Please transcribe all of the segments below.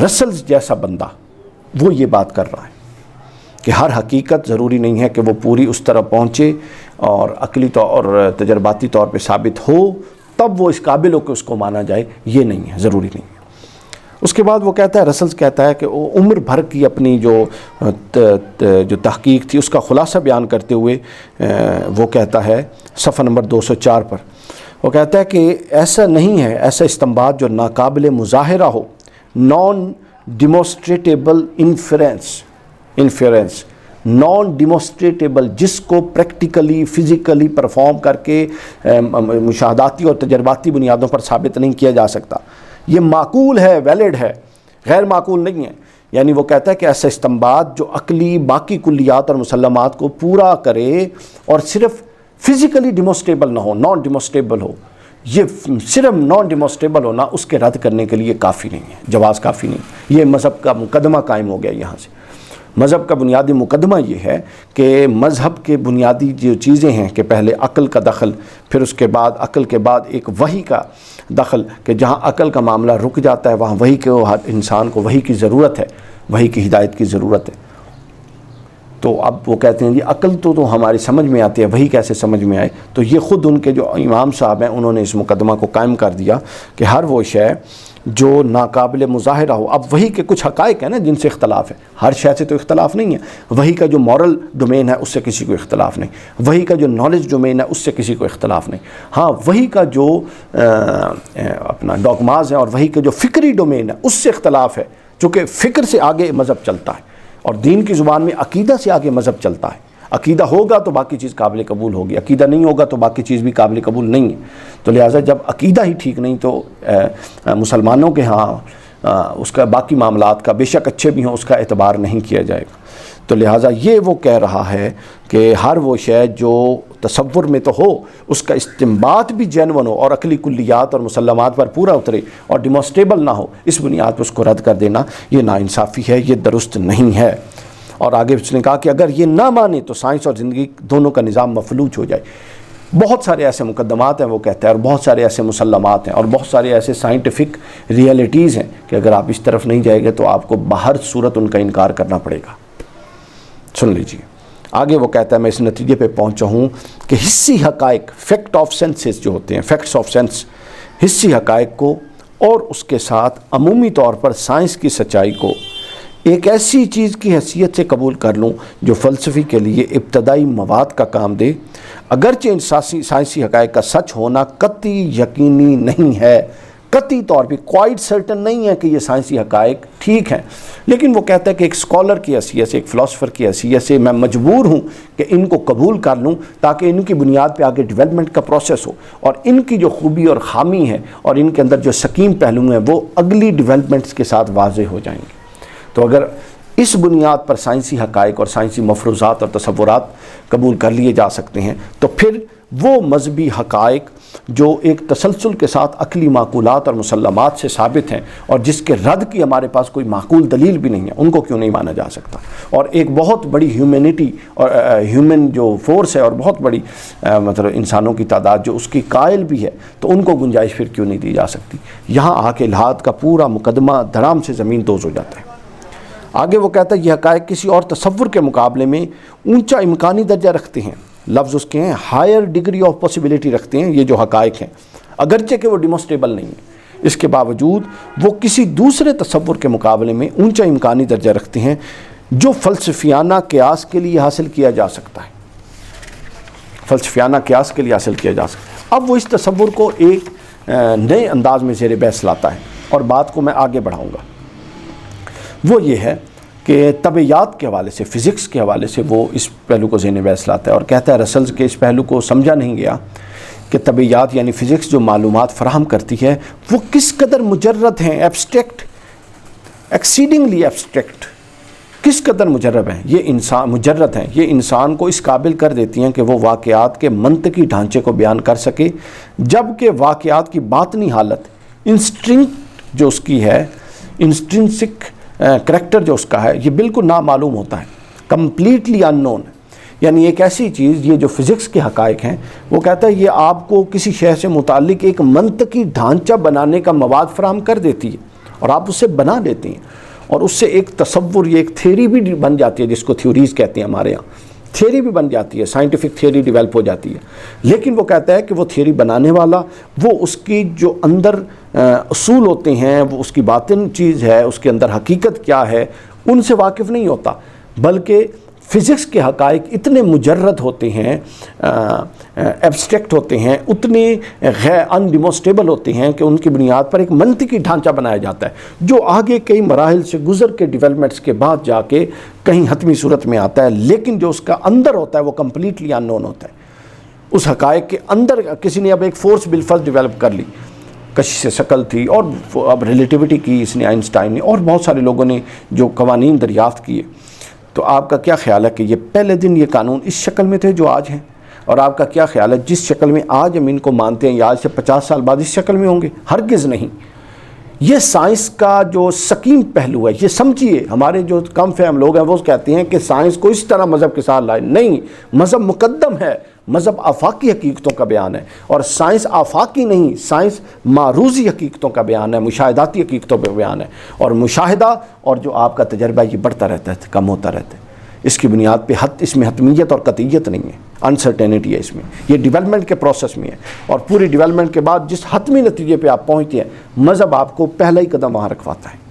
رسلز جیسا بندہ وہ یہ بات کر رہا ہے کہ ہر حقیقت ضروری نہیں ہے کہ وہ پوری اس طرح پہنچے اور عقلی طور اور تجرباتی طور پہ ثابت ہو تب وہ اس قابل ہو کہ اس کو مانا جائے، یہ نہیں ہے، ضروری نہیں ہے۔ اس کے بعد وہ کہتا ہے، رسلز کہتا ہے کہ وہ عمر بھر کی اپنی جو تحقیق تھی اس کا خلاصہ بیان کرتے ہوئے وہ کہتا ہے صفحہ نمبر 204 پر، وہ کہتا ہے کہ ایسا نہیں ہے، ایسا استنباط جو ناقابل مظاہرہ ہو، نان ڈیمونسٹریٹیبل انفیرنس نان ڈیمونسٹریٹیبل، جس کو پریکٹیکلی فزیکلی پرفارم کر کے مشاہداتی اور تجرباتی بنیادوں پر ثابت نہیں کیا جا سکتا، یہ معقول ہے، ویلڈ ہے، غیر معقول نہیں ہے۔ یعنی وہ کہتا ہے کہ ایسا استنباط جو عقلی باقی کلیات اور مسلمات کو پورا کرے اور صرف فزیکلی ڈیمونسٹریبل نہ ہو، نان ڈیمونسٹریبل ہو، یہ صرف نان ڈیمونسٹریبل ہونا اس کے رد کرنے کے لیے کافی نہیں ہے، جواز کافی نہیں۔ یہ مذہب کا مقدمہ قائم ہو گیا یہاں سے۔ مذہب کا بنیادی مقدمہ یہ ہے کہ مذہب کے بنیادی جو چیزیں ہیں کہ پہلے عقل کا دخل، پھر اس کے بعد عقل کے بعد ایک وحی کا دخل، کہ جہاں عقل کا معاملہ رک جاتا ہے وہاں وحی کے انسان کو وحی کی ضرورت ہے، وحی کی ہدایت کی ضرورت ہے۔ تو اب وہ کہتے ہیں جی عقل تو ہماری سمجھ میں آتی ہے، وحی کیسے سمجھ میں آئے؟ تو یہ خود ان کے جو امام صاحب ہیں انہوں نے اس مقدمہ کو قائم کر دیا کہ ہر وہ شے جو ناقابل مظاہرہ ہو۔ اب وحی کے کچھ حقائق ہیں نا جن سے اختلاف ہے، ہر شے سے تو اختلاف نہیں ہے۔ وحی کا جو مورل ڈومین ہے اس سے کسی کو اختلاف نہیں، وحی کا جو نالج ڈومین ہے اس سے کسی کو اختلاف نہیں۔ ہاں وحی کا جو اپنا ڈوگماز ہے اور وحی کا جو فکری ڈومین ہے اس سے اختلاف ہے، چونکہ فکر سے آگے مذہب چلتا ہے اور دین کی زبان میں عقیدہ سے آگے مذہب چلتا ہے۔ عقیدہ ہوگا تو باقی چیز قابل قبول ہوگی، عقیدہ نہیں ہوگا تو باقی چیز بھی قابل قبول نہیں ہے۔ تو لہٰذا جب عقیدہ ہی ٹھیک نہیں تو مسلمانوں کے ہاں اس کا باقی معاملات کا بے شک اچھے بھی ہوں اس کا اعتبار نہیں کیا جائے گا۔ تو لہٰذا یہ وہ کہہ رہا ہے کہ ہر وہ شے جو تصور میں تو ہو اس کا استنباط بھی جینون ہو اور عقلی کلیات اور مسلمات پر پورا اترے اور ڈیمونسٹریبل نہ ہو، اس بنیاد پر اس کو رد کر دینا یہ ناانصافی ہے، یہ درست نہیں ہے۔ اور آگے اس نے کہا کہ اگر یہ نہ مانے تو سائنس اور زندگی دونوں کا نظام مفلوج ہو جائے۔ بہت سارے ایسے مقدمات ہیں وہ کہتا ہے، اور بہت سارے ایسے مسلمات ہیں اور بہت سارے ایسے سائنٹیفک ریئلٹیز ہیں کہ اگر آپ اس طرف نہیں جائیں گے تو آپ کو بہر صورت ان کا انکار کرنا پڑے گا۔ سن لیجیے آگے وہ کہتا ہے، میں اس نتیجے پہ پہنچا ہوں کہ حصی حقائق، فیکٹ آف سینسز جو ہوتے ہیں، فیکٹس آف سینس، حصی حقائق کو اور اس کے ساتھ عمومی طور پر سائنس کی سچائی کو ایک ایسی چیز کی حیثیت سے قبول کر لوں جو فلسفی کے لیے ابتدائی مواد کا کام دے، اگرچہ ان سائنسی حقائق کا سچ ہونا قطعی یقینی نہیں ہے، قطعی طور پہ کوائٹ سرٹن نہیں ہے کہ یہ سائنسی حقائق ٹھیک ہیں، لیکن وہ کہتا ہے کہ ایک اسکالر کی حیثیت سے، ایک فلاسفر کی حیثیت سے میں مجبور ہوں کہ ان کو قبول کر لوں تاکہ ان کی بنیاد پہ آگے ڈیولپمنٹ کا پروسیس ہو اور ان کی جو خوبی اور خامی ہے اور ان کے اندر جو سقیم پہلو ہیں وہ اگلی ڈیولپمنٹس کے ساتھ واضح ہو جائیں گے۔ تو اگر اس بنیاد پر سائنسی حقائق اور سائنسی مفروضات اور تصورات قبول کر لیے جا سکتے ہیں تو پھر وہ مذہبی حقائق جو ایک تسلسل کے ساتھ عقلی معقولات اور مسلمات سے ثابت ہیں اور جس کے رد کی ہمارے پاس کوئی معقول دلیل بھی نہیں ہے، ان کو کیوں نہیں مانا جا سکتا؟ اور ایک بہت بڑی ہیومینٹی اور ہیومن جو فورس ہے اور بہت بڑی مطلب انسانوں کی تعداد جو اس کی قائل بھی ہے، تو ان کو گنجائش پھر کیوں نہیں دی جا سکتی؟ یہاں آ کے الحاد کا پورا مقدمہ دھڑام سے زمین دوز ہو جاتا ہے۔ آگے وہ کہتا ہے یہ حقائق کسی اور تصور کے مقابلے میں اونچا امکانی درجہ رکھتے ہیں، لفظ اس کے ہیں ہائر ڈگری آف پاسبلٹی رکھتے ہیں، یہ جو حقائق ہیں اگرچہ کہ وہ ڈیمونسٹریبل نہیں ہیں، اس کے باوجود وہ کسی دوسرے تصور کے مقابلے میں اونچا امکانی درجہ رکھتے ہیں جو فلسفیانہ قیاس کے لیے حاصل کیا جا سکتا ہے، فلسفیانہ قیاس کے لیے حاصل کیا جا سکتا ہے۔ اب وہ اس تصور کو ایک نئے انداز میں زیر بحث لاتا ہے اور بات کو میں آگے بڑھاؤں گا۔ وہ یہ ہے کہ طبیعیات کے حوالے سے، فزکس کے حوالے سے وہ اس پہلو کو ذہن بحث لاتا ہے اور کہتا ہے رسلز کے اس پہلو کو سمجھا نہیں گیا کہ طبیعیات یعنی فزکس جو معلومات فراہم کرتی ہے وہ کس قدر مجرد ہیں، ایبسٹریکٹ، ایکسیڈنگلی ایبسٹریکٹ، کس قدر مجرد ہیں یہ انسان کو اس قابل کر دیتی ہیں کہ وہ واقعات کے منطقی ڈھانچے کو بیان کر سکے، جبکہ واقعات کی باطنی حالت، انسٹنکٹ جو اس کی ہے، انسٹرنسک کریکٹر جو اس کا ہے، یہ بالکل نامعلوم ہوتا ہے، کمپلیٹلی ان نون۔ یعنی ایک ایسی چیز، یہ جو فزکس کے حقائق ہیں، وہ کہتا ہے یہ آپ کو کسی شے سے متعلق ایک منطقی ڈھانچہ بنانے کا مواد فراہم کر دیتی ہے اور آپ اسے بنا لیتے ہیں اور اس سے ایک تصور، یہ ایک تھیوری بھی بن جاتی ہے، جس کو تھیوریز کہتے ہیں ہمارے یہاں، تھیوری بھی بن جاتی ہے، سائنٹیفک تھیوری ڈیولپ ہو جاتی ہے. لیکن وہ کہتا ہے کہ وہ تھیوری بنانے والا، وہ اس کی جو اندر اصول ہوتے ہیں، وہ اس کی باطن چیز ہے، اس کے اندر حقیقت کیا ہے، ان سے واقف نہیں ہوتا، بلکہ فزکس کے حقائق اتنے مجرد ہوتے ہیں، ایبسٹریکٹ ہوتے ہیں، اتنے ان ڈیمونسٹریبل ہوتے ہیں کہ ان کی بنیاد پر ایک منطقی ڈھانچہ بنایا جاتا ہے جو آگے کئی مراحل سے گزر کے ڈیولپمنٹس کے بعد جا کے کہیں حتمی صورت میں آتا ہے، لیکن جو اس کا اندر ہوتا ہے وہ کمپلیٹلی ان نون ہوتا ہے. اس حقائق کے اندر کسی نے اب ایک فورس بالفرض ڈیولپ کر لی، کشش شکل تھی، اور اب ریلیٹیوٹی کی اس نے، آئنسٹائن نے اور بہت سارے لوگوں نے جو قوانین دریافت کیے. تو آپ کا کیا خیال ہے کہ یہ پہلے دن یہ قانون اس شکل میں تھے جو آج ہیں؟ اور آپ کا کیا خیال ہے جس شکل میں آج ہم ان کو مانتے ہیں، یا آج سے 50 سال بعد اس شکل میں ہوں گے؟ ہرگز نہیں. یہ سائنس کا جو سکیم پہلو ہے، یہ سمجھیے. ہمارے جو کم فہم لوگ ہیں وہ کہتے ہیں کہ سائنس کو اس طرح مذہب کے ساتھ لائے. نہیں، مذہب مقدم ہے، مذہب آفاقی حقیقتوں کا بیان ہے، اور سائنس آفاقی نہیں، سائنس معروضی حقیقتوں کا بیان ہے، مشاہداتی حقیقتوں کا بیان ہے. اور مشاہدہ اور جو آپ کا تجربہ یہ بڑھتا رہتا ہے، کم ہوتا رہتا ہے. اس کی بنیاد پہ اس میں حتمیت اور قطعیت نہیں ہے، انسرٹینٹی ہے اس میں. یہ ڈیولپمنٹ کے پروسیس میں ہے، اور پوری ڈیولپمنٹ کے بعد جس حتمی نتیجے پہ آپ پہنچتے ہیں، مذہب آپ کو پہلا ہی قدم وہاں رکھواتا ہے.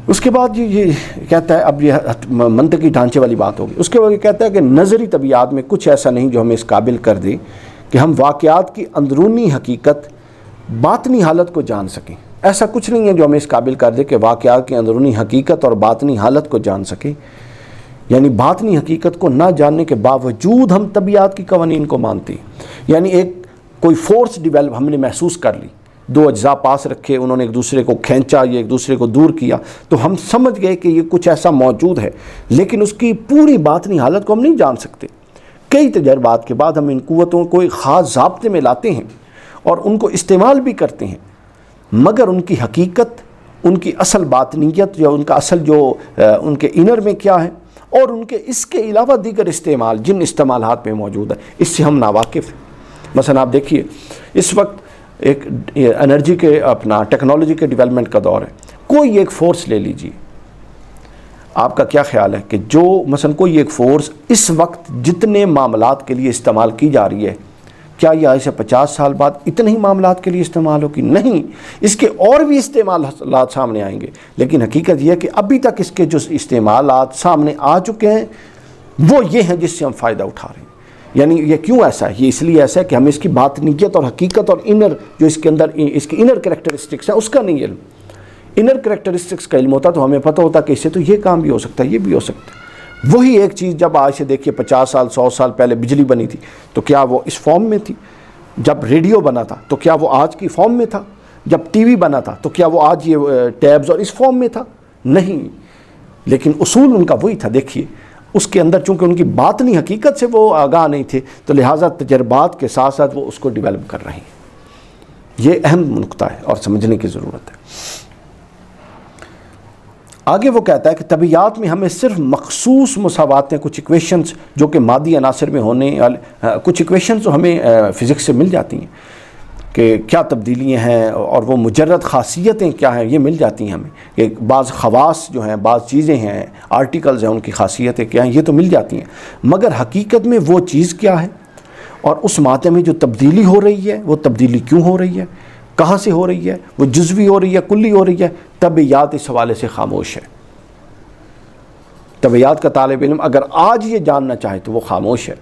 اس کے بعد یہ کہتا ہے، اب یہ منطقی ڈھانچے والی بات ہوگی. اس کے بعد یہ کہتا ہے کہ نظری طبیعت میں کچھ ایسا نہیں جو ہمیں اس قابل کر دے کہ ہم واقعات کی اندرونی حقیقت، باطنی حالت کو جان سکیں. ایسا کچھ نہیں ہے جو ہمیں اس قابل کر دے کہ واقعات کی اندرونی حقیقت اور باطنی حالت کو جان سکیں. یعنی باطنی حقیقت کو نہ جاننے کے باوجود ہم طبیعت کی قوانین کو مانتے ہیں. یعنی ایک کوئی فورس ڈیولپ ہم نے محسوس کر لی، دو اجزاء پاس رکھے، انہوں نے ایک دوسرے کو کھینچا یا ایک دوسرے کو دور کیا، تو ہم سمجھ گئے کہ یہ کچھ ایسا موجود ہے، لیکن اس کی پوری باطنی حالت کو ہم نہیں جان سکتے. کئی تجربات کے بعد ہم ان قوتوں کو ایک خاص ضابطے میں لاتے ہیں اور ان کو استعمال بھی کرتے ہیں، مگر ان کی حقیقت، ان کی اصل باطنیت یا ان کا اصل جو ان کے انر میں کیا ہے، اور ان کے اس کے علاوہ دیگر استعمال جن استعمالات میں موجود ہے، اس سے ہم ناواقف ہیں. مثلا آپ دیکھیے، اس وقت ایک انرجی کے ٹیکنالوجی کے ڈیولپمنٹ کا دور ہے. کوئی ایک فورس لے لیجیے، آپ کا کیا خیال ہے کہ جو مثلا کوئی ایک فورس اس وقت جتنے معاملات کے لیے استعمال کی جا رہی ہے، کیا یہ آج سے 50 سال بعد اتنے ہی معاملات کے لیے استعمال ہوگی؟ نہیں، اس کے اور بھی استعمالات سامنے آئیں گے. لیکن حقیقت یہ ہے کہ ابھی تک اس کے جو استعمالات سامنے آ چکے ہیں وہ یہ ہیں جس سے ہم فائدہ اٹھا رہے ہیں. یعنی یہ کیوں ایسا ہے؟ یہ اس لیے ایسا ہے کہ ہم اس کی باطنیت اور حقیقت اور انر جو اس کے اندر اس کی انر کریکٹرسٹکس ہیں اس کا نہیں علم. انر کریکٹرسٹکس کا علم ہوتا تو ہمیں پتہ ہوتا کہ اس سے تو یہ کام بھی ہو سکتا ہے، یہ بھی ہو سکتا ہے. وہی ایک چیز جب آج سے دیکھیے 50 سال 100 سال پہلے بجلی بنی تھی تو کیا وہ اس فارم میں تھی؟ جب ریڈیو بنا تھا تو کیا وہ آج کی فارم میں تھا؟ جب ٹی وی بنا تھا تو کیا وہ آج یہ ٹیبز اور اس فارم میں تھا؟ نہیں. لیکن اصول ان کا وہی تھا. دیکھیے اس کے اندر چونکہ ان کی باطنی حقیقت سے وہ آگاہ نہیں تھے تو لہٰذا تجربات کے ساتھ ساتھ وہ اس کو ڈیولپ کر رہے ہیں. یہ اہم نقطہ ہے اور سمجھنے کی ضرورت ہے. آگے وہ کہتا ہے کہ طبیعیات میں ہمیں صرف مخصوص مساواتیں، کچھ ایکویشنز جو کہ مادی عناصر میں ہونے، کچھ ایکویشنز جو ہمیں فزکس سے مل جاتی ہیں کہ کیا تبدیلیاں ہیں اور وہ مجرد خاصیتیں کیا ہیں، یہ مل جاتی ہیں ہمیں. کہ بعض خواص جو ہیں، بعض چیزیں ہیں، آرٹیکلز ہیں، ان کی خاصیتیں کیا ہیں، یہ تو مل جاتی ہیں. مگر حقیقت میں وہ چیز کیا ہے اور اس مادے میں جو تبدیلی ہو رہی ہے وہ تبدیلی کیوں ہو رہی ہے، کہاں سے ہو رہی ہے، وہ جزوی ہو رہی ہے، کلی ہو رہی ہے، طبیعیات اس حوالے سے خاموش ہے. طبیعیات کا طالب علم اگر آج یہ جاننا چاہے تو وہ خاموش ہے.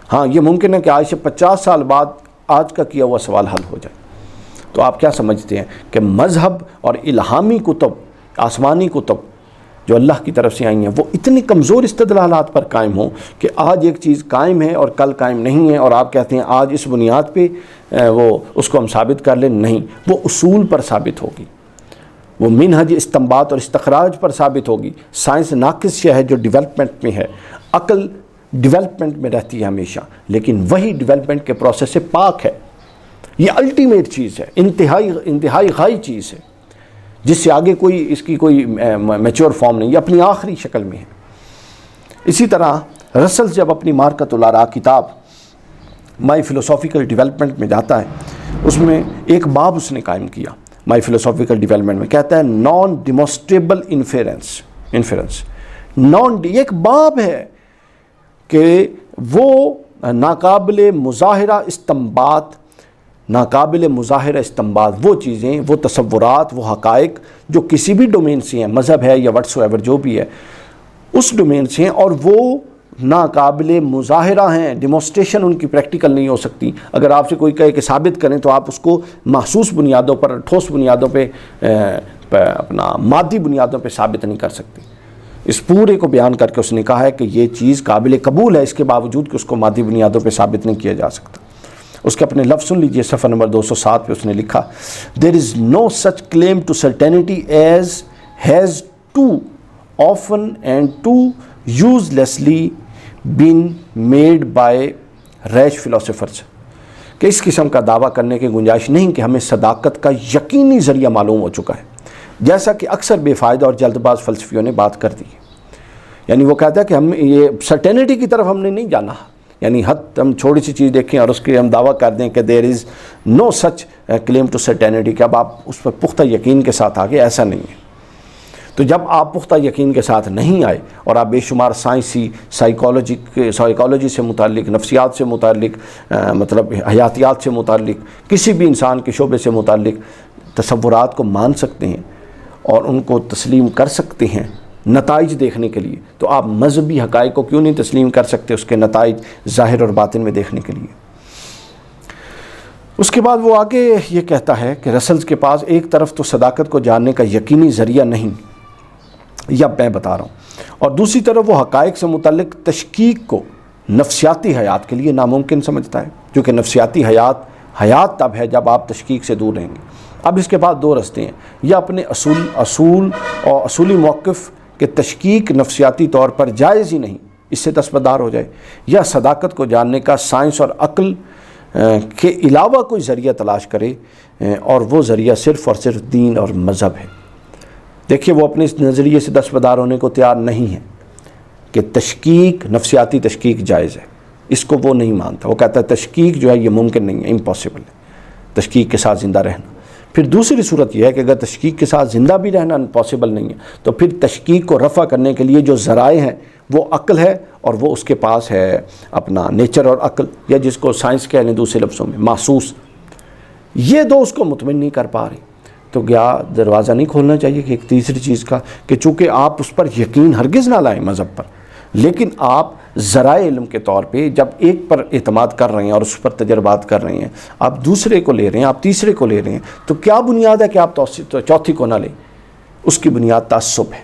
ہاں یہ ممکن ہے کہ آج سے 50 سال بعد آج کا کیا ہوا سوال حل ہو جائے. تو آپ کیا سمجھتے ہیں کہ مذہب اور الہامی کتب، آسمانی کتب جو اللہ کی طرف سے آئی ہیں، وہ اتنی کمزور استدلالات پر قائم ہوں کہ آج ایک چیز قائم ہے اور کل قائم نہیں ہے، اور آپ کہتے ہیں آج اس بنیاد پہ وہ اس کو ہم ثابت کر لیں؟ نہیں، وہ اصول پر ثابت ہوگی، وہ منہج استنباط اور استخراج پر ثابت ہوگی. سائنس ناقص شے ہے جو ڈیولپمنٹ میں ہے، عقل ڈیولپمنٹ میں رہتی ہے ہمیشہ، لیکن وہی ڈیولپمنٹ کے پروسیس سے پاک ہے. یہ الٹیمیٹ چیز ہے، انتہائی غائی چیز ہے، جس سے آگے کوئی اس کی کوئی میچور فارم نہیں، یہ اپنی آخری شکل میں ہے. اسی طرح رسل جب اپنی مارکت الآراء کتاب مائی فلوسافیکل ڈیولپمنٹ میں جاتا ہے، اس میں ایک باب اس نے قائم کیا، مائی فلسافیکل ڈیولپمنٹ میں، کہتا ہے نان ڈیمونسٹریبل انفیرنس یہ ایک باب ہے کہ وہ ناقابل مظاہرہ استنباط وہ چیزیں، وہ تصورات، وہ حقائق جو کسی بھی ڈومین سے ہیں، مذہب ہے یا وٹس ایور جو بھی ہے اس ڈومین سے ہیں، اور وہ ناقابل مظاہرہ ہیں، ڈیمونسٹریشن ان کی پریکٹیکل نہیں ہو سکتی۔ اگر آپ سے کوئی کہے کہ ثابت کریں تو آپ اس کو محسوس بنیادوں پر، ٹھوس بنیادوں پہ، اپنا مادی بنیادوں پہ ثابت نہیں کر سکتی۔ اس پورے کو بیان کر کے اس نے کہا ہے کہ یہ چیز قابل قبول ہے، اس کے باوجود کہ اس کو مادی بنیادوں پہ ثابت نہیں کیا جا سکتا۔ اس کے اپنے لفظ سن لیجئے، صفحہ نمبر 207 پہ اس نے لکھا "There is no such claim to certainty as has too often and too uselessly been made by rash philosophers"، کہ اس قسم کا دعویٰ کرنے کی گنجائش نہیں کہ ہمیں صداقت کا یقینی ذریعہ معلوم ہو چکا ہے، جیسا کہ اکثر بے فائدہ اور جلد باز فلسفیوں نے بات کر دی ہے۔ یعنی وہ کہتا ہے کہ ہم یہ سرٹینٹی کی طرف ہم نے نہیں جانا، یعنی ہم چھوٹی سی چیز دیکھیں اور اس کے ہم دعویٰ کر دیں کہ دیر از نو سچ کلیم ٹو سرٹینٹی، کہ اب آپ اس پر پختہ یقین کے ساتھ آگے، ایسا نہیں ہے۔ تو جب آپ پختہ یقین کے ساتھ نہیں آئے اور آپ بے شمار سائنسی، سائیکالوجی سے متعلق، نفسیات سے متعلق، مطلب حیاتیات سے متعلق، کسی بھی انسان کے شعبے سے متعلق تصورات کو مان سکتے ہیں اور ان کو تسلیم کر سکتے ہیں نتائج دیکھنے کے لیے، تو آپ مذہبی حقائق کو کیوں نہیں تسلیم کر سکتے اس کے نتائج ظاہر اور باطن میں دیکھنے کے لیے؟ اس کے بعد وہ آگے یہ کہتا ہے کہ رسلز کے پاس ایک طرف تو صداقت کو جاننے کا یقینی ذریعہ نہیں، یا میں بتا رہا ہوں، اور دوسری طرف وہ حقائق سے متعلق تشکیک کو نفسیاتی حیات کے لیے ناممکن سمجھتا ہے، کیونکہ نفسیاتی حیات تب ہے جب آپ تشکیک سے دور رہیں گے۔ اب اس کے بعد دو رستے ہیں، یا اپنے اصولی موقف کہ تشکیک نفسیاتی طور پر جائز ہی نہیں، اس سے دستبردار ہو جائے، یا صداقت کو جاننے کا سائنس اور عقل کے علاوہ کوئی ذریعہ تلاش کرے، اور وہ ذریعہ صرف اور صرف دین اور مذہب ہے۔ دیکھیے وہ اپنے اس نظریے سے دستبردار ہونے کو تیار نہیں ہے کہ تشکیک، نفسیاتی تشکیک جائز ہے، اس کو وہ نہیں مانتا۔ وہ کہتا ہے تشکیک جو ہے یہ ممکن نہیں ہے، امپاسبل ہے تشکیک کے ساتھ زندہ رہنا۔ پھر دوسری صورت یہ ہے کہ اگر تشکیک کے ساتھ زندہ بھی رہنا پاسبل نہیں ہے، تو پھر تشکیک کو رفع کرنے کے لیے جو ذرائع ہیں وہ عقل ہے، اور وہ اس کے پاس ہے اپنا نیچر اور عقل، یا جس کو سائنس کہہ لیں دوسرے لفظوں میں محسوس۔ یہ دو اس کو مطمئن نہیں کر پا رہی، تو کیا دروازہ نہیں کھولنا چاہیے کہ ایک تیسری چیز کا، کہ چونکہ آپ اس پر یقین ہرگز نہ لائیں مذہب پر، لیکن آپ ذرائع علم کے طور پہ جب ایک پر اعتماد کر رہے ہیں اور اس پر تجربات کر رہے ہیں، آپ دوسرے کو لے رہے ہیں، آپ تیسرے کو لے رہے ہیں، تو کیا بنیاد ہے کہ آپ چوتھی کو نہ لیں؟ اس کی بنیاد تعصب ہے۔